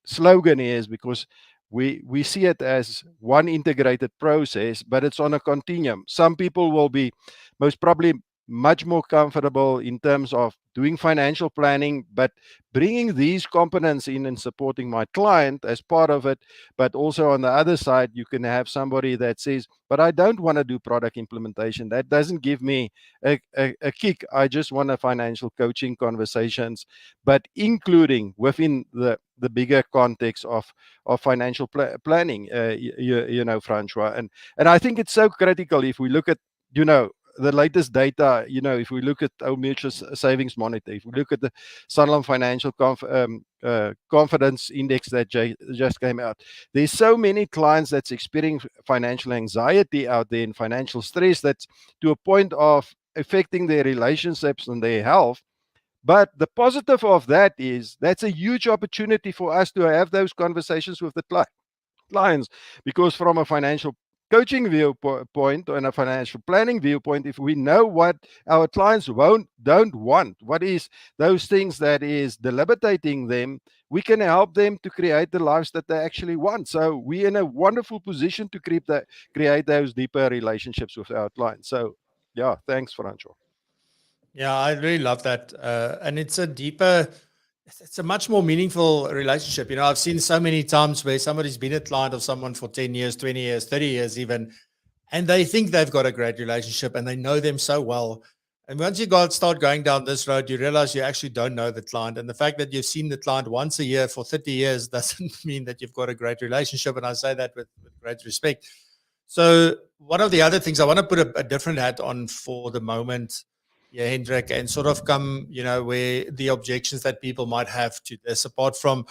slogan, is because we see it as one integrated process, but it's on a continuum. Some people will be most probably much more comfortable in terms of doing financial planning, but bringing these components in and supporting my client as part of it. But also on the other side, you can have somebody that says, but I don't want to do product implementation. That doesn't give me a kick. I just want a financial coaching conversations, but including within the bigger context of financial planning, you know, Francois. And I think it's so critical if we look at, you know, the latest data, you know, if we look at our mutual savings monitor, if we look at the Sanlam Financial Confidence Index that just came out, there's so many clients that's experiencing financial anxiety out there and financial stress that's to a point of affecting their relationships and their health. But the positive of that is that's a huge opportunity for us to have those conversations with the client. clients, because from a financial coaching viewpoint and a financial planning viewpoint, if we know what our clients don't want, what is those things that is debilitating them, we can help them to create the lives that they actually want. So we're in a wonderful position to create those deeper relationships with our clients. So yeah, thanks, Francois. Yeah, I really love that. And it's a much more meaningful relationship. I've seen so many times where somebody's been a client of someone for 10 years, 20 years, 30 years even, and they think they've got a great relationship and they know them so well. And once you start going down this road, you realize you actually don't know the client. And the fact that you've seen the client once a year for 30 years doesn't mean that you've got a great relationship. And I say that with great respect. So one of the other things, I want to put a different hat on for the moment, Hendrik, and sort of come, where the objections that people might have to this, apart from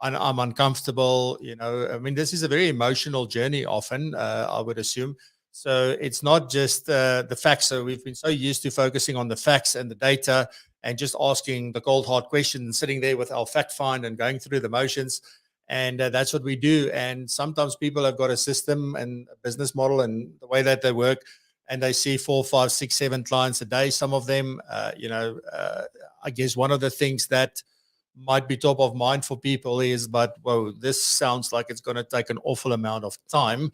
I'm uncomfortable, I mean, this is a very emotional journey often, I would assume. So it's not just the facts. So we've been so used to focusing on the facts and the data and just asking the cold hard question and sitting there with our fact find and going through the motions. And that's what we do. And sometimes people have got a system and a business model and the way that they work, and they see 4, 5, 6, 7 clients a day. Some of them, I guess one of the things that might be top of mind for people is, but whoa, this sounds like it's going to take an awful amount of time,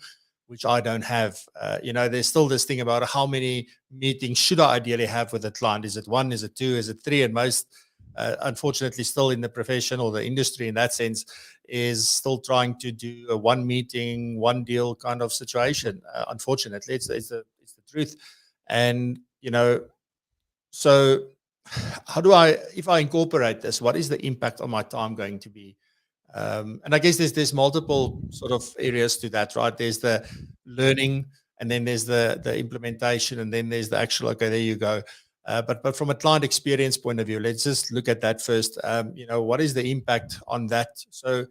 which I don't have. There's still this thing about how many meetings should I ideally have with a client? Is it 1? Is it 2? Is it 3? And most, unfortunately, still in the profession or the industry in that sense, is still trying to do a 1 meeting, 1 deal kind of situation. Unfortunately, it's the truth. And, so how do if I incorporate this, what is the impact on my time going to be? And I guess there's multiple sort of areas to that, right? There's the learning, and then there's the implementation, and then there's the actual, okay, there you go. But from a client experience point of view, let's just look at that first. What is the impact on that? So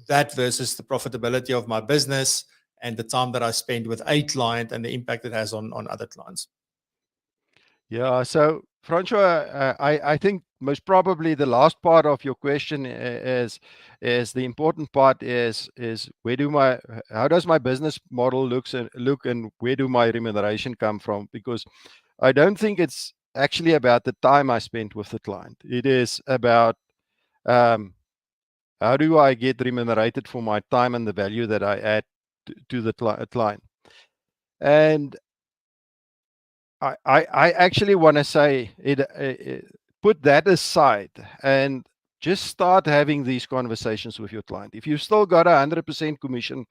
that versus the profitability of my business and the time that I spend with a client and the impact it has on other clients. Yeah, so Francois, I think most probably the last part of your question is the important part is how does my business model look and where do my remuneration come from? Because I don't think it's actually about the time I spent with the client. It is about how do I get remunerated for my time and the value that I add to the client. And I actually want to say put that aside and just start having these conversations with your client. If you've still got 100% commission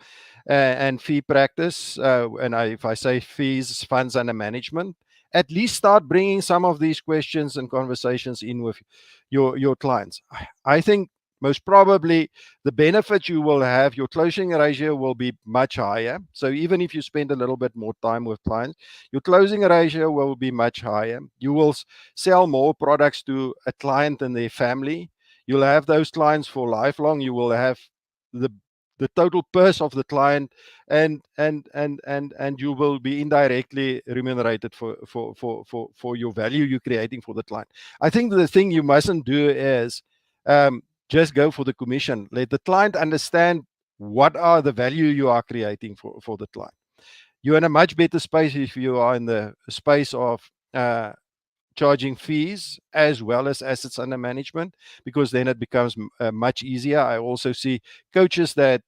and fee practice, if I say fees, funds under management, at least start bringing some of these questions and conversations in with your clients. I think most probably the benefit you will have, your closing ratio will be much higher. So even if you spend a little bit more time with clients, your closing ratio will be much higher. You will sell more products to a client and their family. You'll have those clients for lifelong. You will have the total purse of the client, and you will be indirectly remunerated for your value you're creating for the client. I think the thing you mustn't do is just go for the commission. Let the client understand what are the value you are creating for the client. You're in a much better space if you are in the space of charging fees as well as assets under management, because then it becomes much easier. I also see coaches that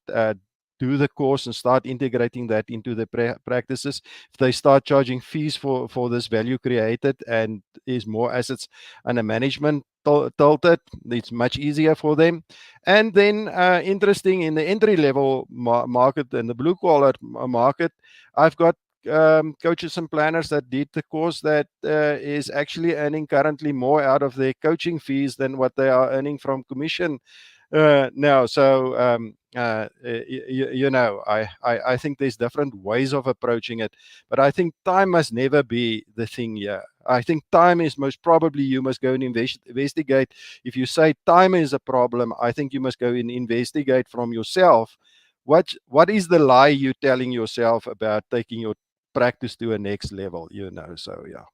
do the course and start integrating that into their practices. If they start charging fees for this value created and is more assets under management tilted, it's much easier for them. And then interesting, in the entry level market and the blue collar market, I've got coaches and planners that did the course that is actually earning currently more out of their coaching fees than what they are earning from commission now. So I think there's different ways of approaching it, but I think time must never be the thing here. I think time is most probably, you must go and investigate. If you say time is a problem, I think you must go and investigate from yourself. What is the lie you're telling yourself about taking your practice to a next level? So yeah.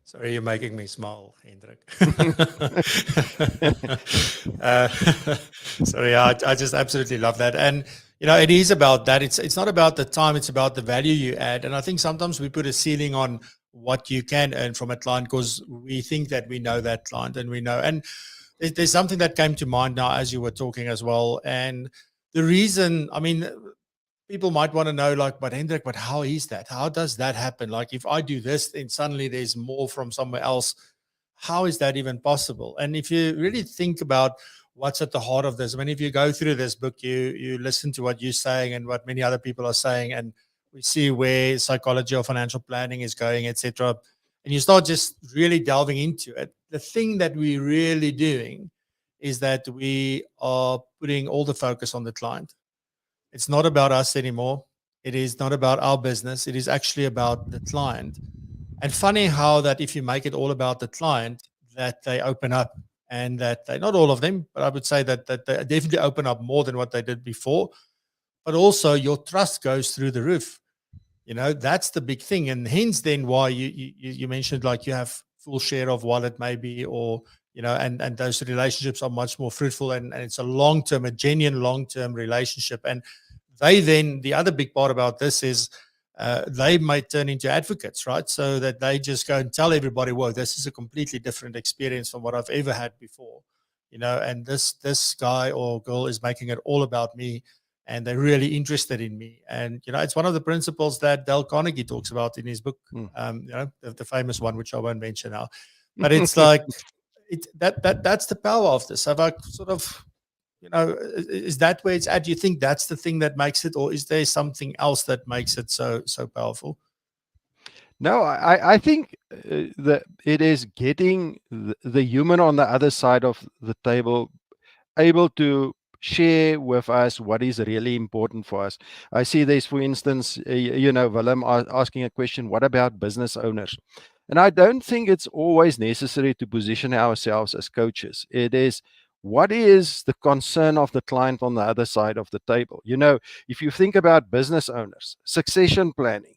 Sorry, you're making me smile, Hendrik. Sorry, I just absolutely love that. And, it is about that. It's not about the time, it's about the value you add. And I think sometimes we put a ceiling on what you can earn from a client because we think that we know that client and we know. And there's something that came to mind now as you were talking as well. And the reason, people might want to know, like, but Hendrik, but how is that? How does that happen? Like, if I do this, then suddenly there's more from somewhere else. How is that even possible? And if you really think about what's at the heart of this, if you go through this book, you listen to what you're saying and what many other people are saying, and we see where psychology or financial planning is going, etc. And you start just really delving into it. The thing that we're really doing is that we are putting all the focus on the client. It's not about us anymore. It is not about our business. It is actually about the client. And funny how that if you make it all about the client, that they open up, and that they, not all of them, but I would say that they definitely open up more than what they did before. But also your trust goes through the roof. That's the big thing. And hence then why you mentioned, like, you have full share of wallet maybe, or, and those relationships are much more fruitful, and it's a genuine long-term relationship. And the other big part about this is they might turn into advocates, right? So that they just go and tell everybody, whoa, this is a completely different experience from what I've ever had before, and this guy or girl is making it all about me, and they're really interested in me. And, it's one of the principles that Dale Carnegie talks about in his book, the famous one, which I won't mention now. But it's like, that's the power of this. Have I sort of, is that where it's at? Do you think that's the thing that makes it, or is there something else that makes it so powerful? No, I think that it is getting the human on the other side of the table able to share with us what is really important for us. I see there's, for instance, Willem asking a question, what about business owners? And I don't think it's always necessary to position ourselves as coaches. It is, what is the concern of the client on the other side of the table? If you think about business owners, succession planning,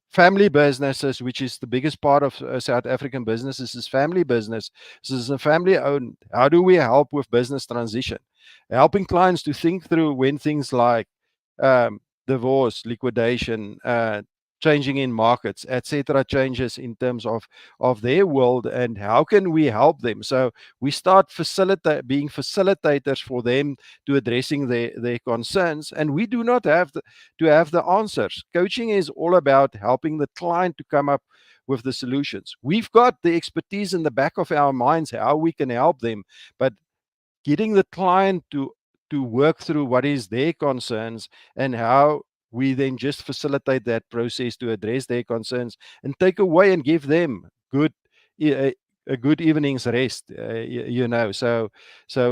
family businesses, which is the biggest part of South African businesses, is family business. This is a family owned. How do we help with business transition? Helping clients to think through when things like divorce, liquidation, changing in markets, etc., changes in terms of their world, and how can we help them? So we start being facilitators for them to addressing their concerns, and we do not have to have the answers. Coaching is all about helping the client to come up with the solutions. We've got the expertise in the back of our minds how we can help them, but getting the client to work through what is their concerns and how we then just facilitate that process to address their concerns and take away and give them a good evening's rest. So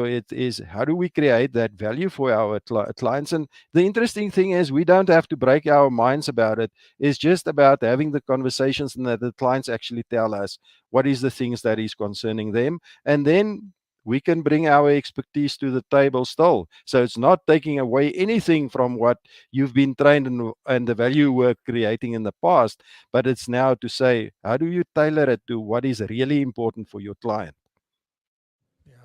it is, how do we create that value for our clients? And the interesting thing is, we don't have to break our minds about it. It's just about having the conversations, and that the clients actually tell us what is the things that is concerning them, and then we can bring our expertise to the table still. So it's not taking away anything from what you've been trained and the value we're creating in the past, but it's now to say, how do you tailor it to what is really important for your client? Yeah.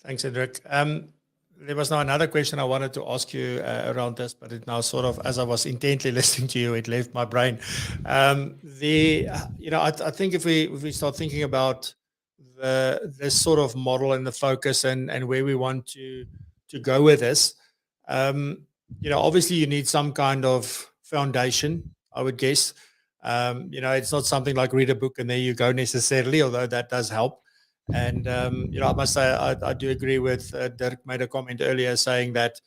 Thanks, Hendrik. There was now another question I wanted to ask you around this, but it now sort of, as I was intently listening to you, it left my brain. I think if we start thinking about this sort of model and the focus and where we want to go with this, obviously you need some kind of foundation, I would guess. It's not something like read a book and there you go necessarily, although that does help. And, I must say, I do agree with Dirk made a comment earlier saying that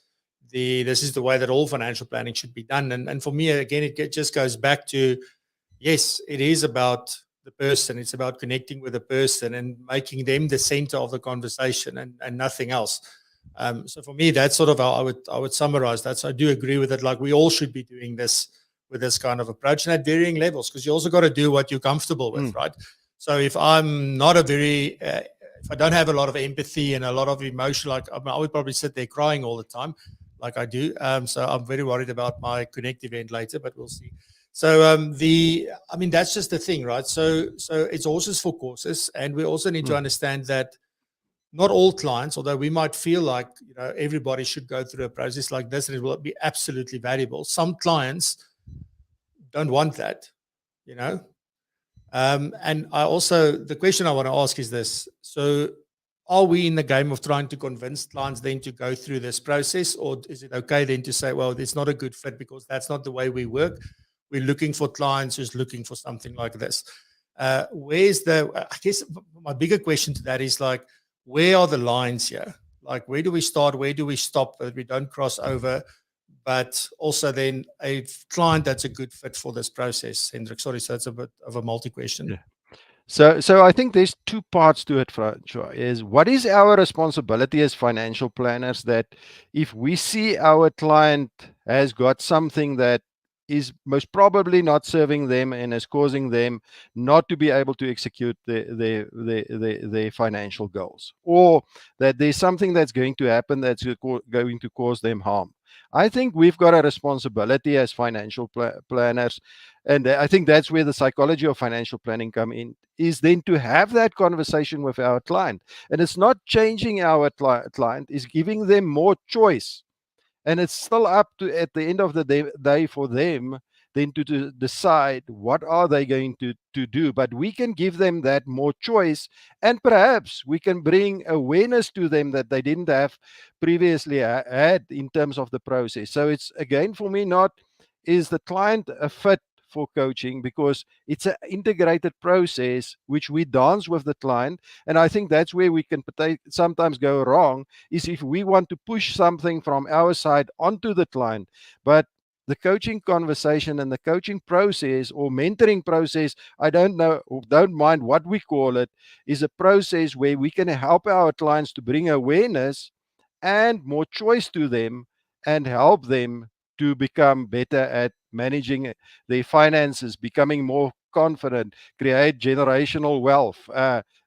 this is the way that all financial planning should be done. And for me, again, it just goes back to, yes, it is about the person. It's about connecting with the person and making them the center of the conversation and nothing else. So for me, that's sort of how I would summarize that. So I do agree with it. Like, we all should be doing this with this kind of approach, and at varying levels, because you also got to do what you're comfortable with, right? So if I'm not if I don't have a lot of empathy and a lot of emotion, like I would probably sit there crying all the time, like I do. So I'm very worried about my connect event later, but we'll see. That's just the thing, right? So it's horses for courses, and we also need to understand that not all clients, although we might feel like everybody should go through a process like this and it will be absolutely valuable. Some clients don't want that, And the question I want to ask is this: so, are we in the game of trying to convince clients then to go through this process, or is it okay then to say, well, it's not a good fit because that's not the way we work? We're looking for clients who's looking for something like this. I guess my bigger question to that is like, where are the lines here? Like, where do we start? Where do we stop that we don't cross over? But also then a client that's a good fit for this process. Hendrik, sorry, so it's a bit of a multi-question. Yeah. So I think there's two parts to it, Francois. Is what is our responsibility as financial planners, that if we see our client has got something that is most probably not serving them and is causing them not to be able to execute their financial goals, or that there's something that's going to happen that's going to cause them harm. I think we've got a responsibility as financial planners, and I think that's where the psychology of financial planning come in, is then to have that conversation with our client. And it's not changing our client, it's giving them more choice. And it's still up to, at the end of the day for them then to decide what are they going to do. But we can give them that more choice, and perhaps we can bring awareness to them that they didn't have previously had in terms of the process. So it's, again, for me, not is the client a fit for coaching, because it's an integrated process which we dance with the client. And I think that's where we can sometimes go wrong, is if we want to push something from our side onto the client. But the coaching conversation and the coaching process or mentoring process, I don't mind what we call it, is a process where we can help our clients to bring awareness and more choice to them and help them to become better at managing their finances, becoming more confident, create generational wealth.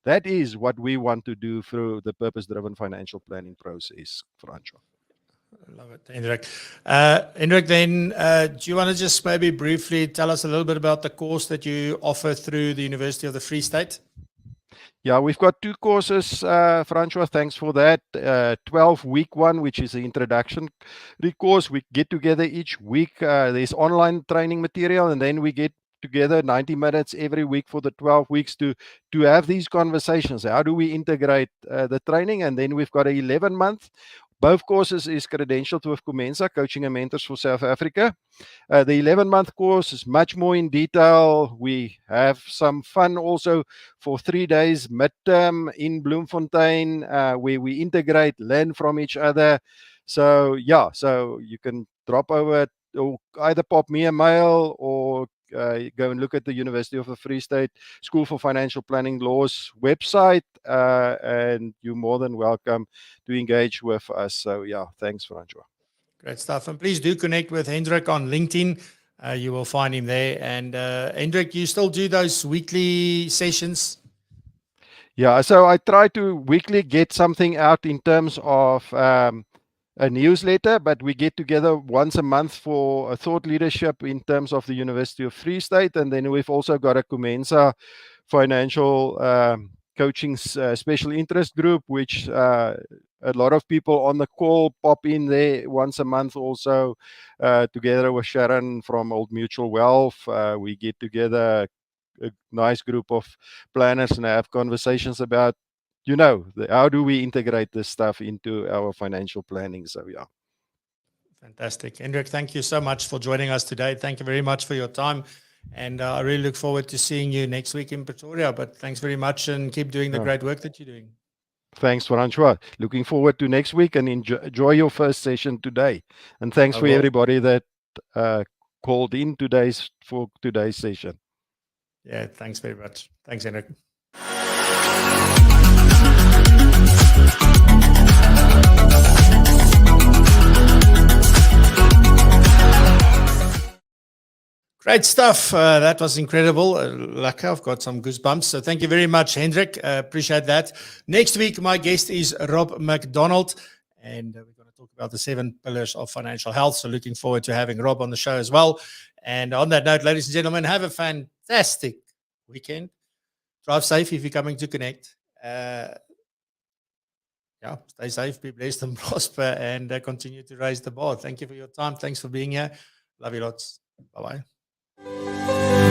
That is what we want to do through the purpose-driven financial planning process, Francois. I love it, Hendrik. Hendrik, then do you want to just maybe briefly tell us a little bit about the course that you offer through the University of the Free State? Yeah, we've got two courses, Francois, thanks for that. 12-week one, which is the introduction course. We get together each week. There's online training material, and then we get together 90 minutes every week for the 12 weeks to have these conversations. How do we integrate the training? And then we've got an 11-month. Both courses is credentialed with Comensa, Coaching and Mentors for South Africa. The 11-month course is much more in detail. We have some fun also for 3 days midterm in Bloemfontein, where we integrate, learn from each other. So yeah, so you can drop over or either pop me a mail or go and look at the University of the Free State School for Financial Planning Law's website, and you're more than welcome to engage with us. So yeah, thanks, Francois. Great stuff. And please do connect with Hendrik on LinkedIn. You will find him there. And Hendrik, you still do those weekly sessions? Yeah, so I try to weekly get something out in terms of a newsletter, but we get together once a month for a thought leadership in terms of the University of Free State. And then we've also got a Comensa financial coaching special interest group, which a lot of people on the call pop in there once a month also, together with Sharon from Old Mutual Wealth. We get together a nice group of planners and have conversations about, how do we integrate this stuff into our financial planning? So, yeah. Fantastic. Hendrik, thank you so much for joining us today. Thank you very much for your time. And I really look forward to seeing you next week in Pretoria. But thanks very much, and keep doing the great work that you're doing. Thanks, Francois. Looking forward to next week, and enjoy your first session today. And thanks for everybody that called in for today's session. Yeah, thanks very much. Thanks, Hendrik. Great stuff. That was incredible. Lucky, I've got some goosebumps. So thank you very much, Hendrik. Appreciate that. Next week, my guest is Rob McDonald, and we're going to talk about the 7 pillars of financial health. So looking forward to having Rob on the show as well. And on that note, ladies and gentlemen, have a fantastic weekend. Drive safe if you're coming to connect. Stay safe, be blessed and prosper, and continue to raise the bar. Thank you for your time. Thanks for being here. Love you lots. Bye-bye.